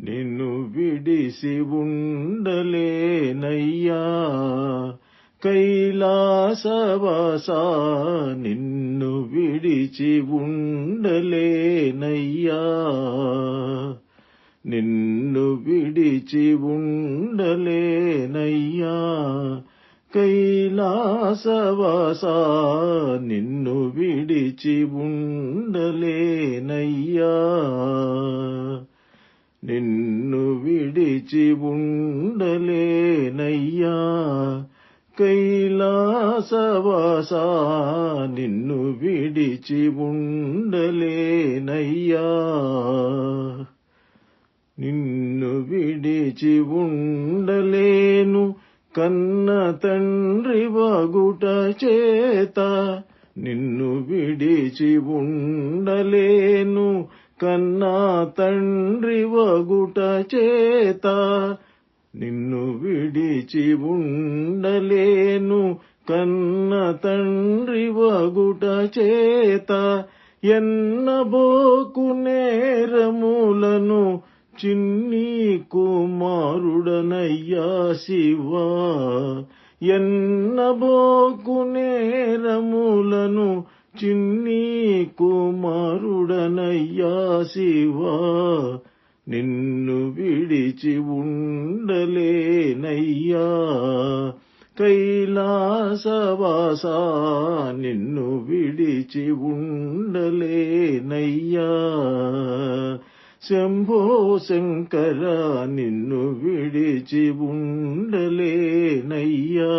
నిన్ను విడిసి ఉండలేనయ్యా. కైలాసవాసా నిన్ను విడిచి ఉండలేనయ్యా. నిన్ను విడిచి ఉండలేనయ్యా. కైలాసవాసా నిన్ను విడిచి ఉండలేనయ్యా. నిన్ను విడిచి ఉండలేనయ్యా. కైలాసవాసా నిన్ను విడిచి ఉండలేనయ్యా. నిన్ను విడిచి ఉండలేను కన్న తండ్రి వగుట చేత. నిన్ను విడిచి ఉండలేను కన్నా తండ్రి వగుట చేత. నిన్ను విడిచి ఉండలేను కన్న తండ్రి వగుట చేత. ఎన్నబోకు నేరములను చిన్ని కుమారుడనయ్యా శివా. ఎన్నబోకు నేరములను చిన్ని కుమారుడనయ్యా శివా. నిన్ను విడిచి ఉండలేనయ్యా. కైలాసవాసా నిన్ను విడిచి ఉండలేనయ్యా. శంభో శంకర నిన్ను విడిచి ఉండలేనయ్యా.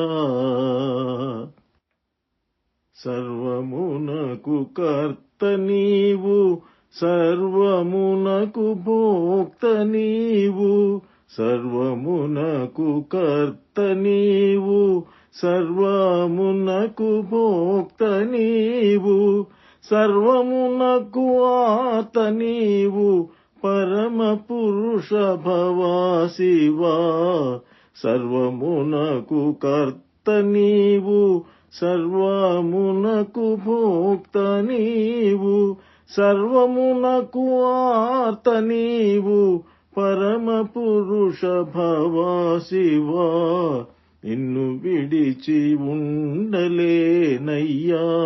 సర్వమునకు కర్త నీవు, సర్వమునకు భోక్త నీవు. సర్వమునకు కర్త నీవు, సర్వమునకు భోక్త నీవు. సర్వమునకు ఆత నీవు, పరమ పురుష భవా శివా. సర్వమునకు కర్త నీవు, సర్వమునకు భోక్త నీవు. సర్వమునకు ఆత నీవు, పరమ పురుష భవా శివా. నిన్ను విడిచి ఉండలేనయ్యా.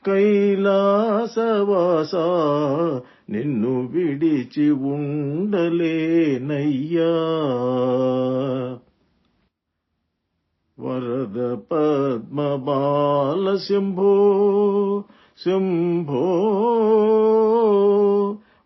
కైలాసవాసా నిన్ను విడిచి ఉండలేనయ్యా. వరద పద్మబాల శంభో శంభో.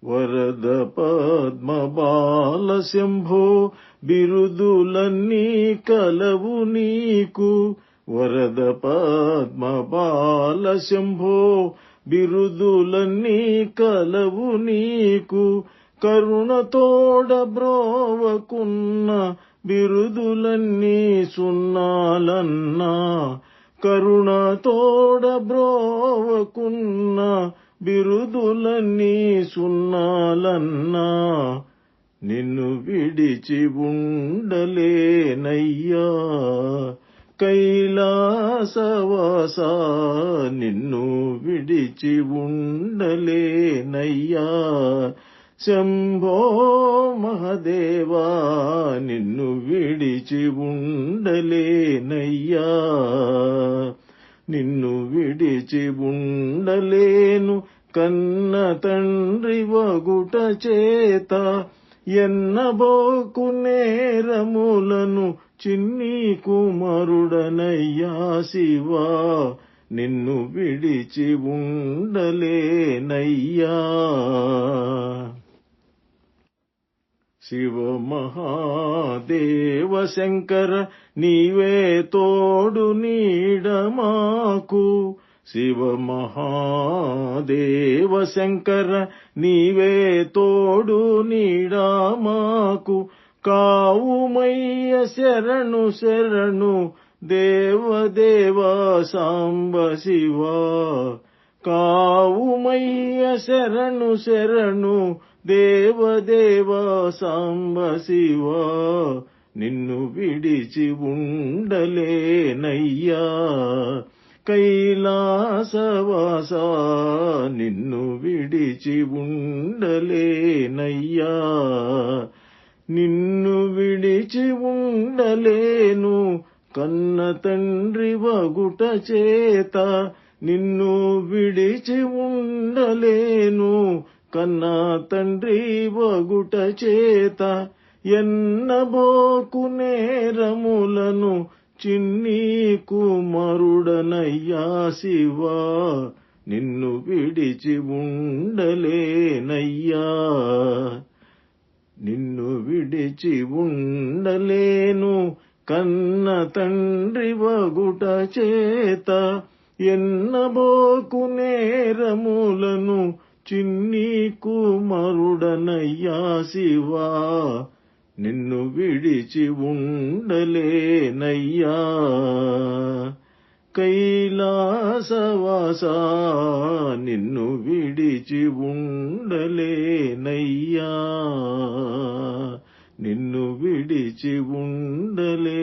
వరద పద్మబాల శంభో బిరుదులన్నీ కలవు నీకు. వరద పద్మబాల శంభో బిరుదులన్నీ కలవు నీకు. కరుణతోడ బ్రోవకున్న బిరుదులన్నీ సున్నాలన్నా. కరుణతోడ బ్రోవకున్న బిరుదులన్నీ సున్నాలన్నా. నిన్ను విడిచి ఉండలేనయ్యా. కైలాసవాసా నిన్ను విడిచి ఉండలేనయ్యా. శంభో మహదేవా నిన్ను విడిచి ఉండలేనయ్యా. నిన్ను విడిచి ఉండలేను కన్న తండ్రి వగుట చేత. ఎన్నబోకు నేరములను చిన్ని కుమారుడనయ్యా శివా. నిన్ను విడిచి ఉండలేనయ్యా. శివ మహాదేవ శంకర నీవే తోడు నీడ మాకు. శివ మహాదేవ శంకర నీవే తోడు నీడ మాకు. కావుమయ్య శరణు శరణు దేవదేవ సాంబ శివా. కావుమయ్య శరణు శరణు దేవదేవ సాంబ శివా. నిన్ను విడిచి ఉండలేనయ్యా. కైలాసవాసా నిన్ను విడిచి ఉండలేనయ్యా. నిన్ను విడిచి ఉండలేను కన్న తండ్రి వగుట చేత, నిన్ను విడిచి ఉండలేను కన్నా తండ్రి వగుట చేత, ఎన్నబోకు నేరములను చిన్ని కుమారుడనయ్యా శివా, నిన్ను విడిచి ఉండలేనయ్యా, నిన్ను విడిచి ఉండలేను కన్న తండ్రి వగుట చేత, ఎన్నబోకు నేరములను చిన్ని కుమారుడనయ్యా శివా, నిన్ను విడిచి ఉండలేనయ్యా. కైలాసవాసా నిన్ను విడిచి ఉండలేనయ్యా, నిన్ను విడిచి ఉండలే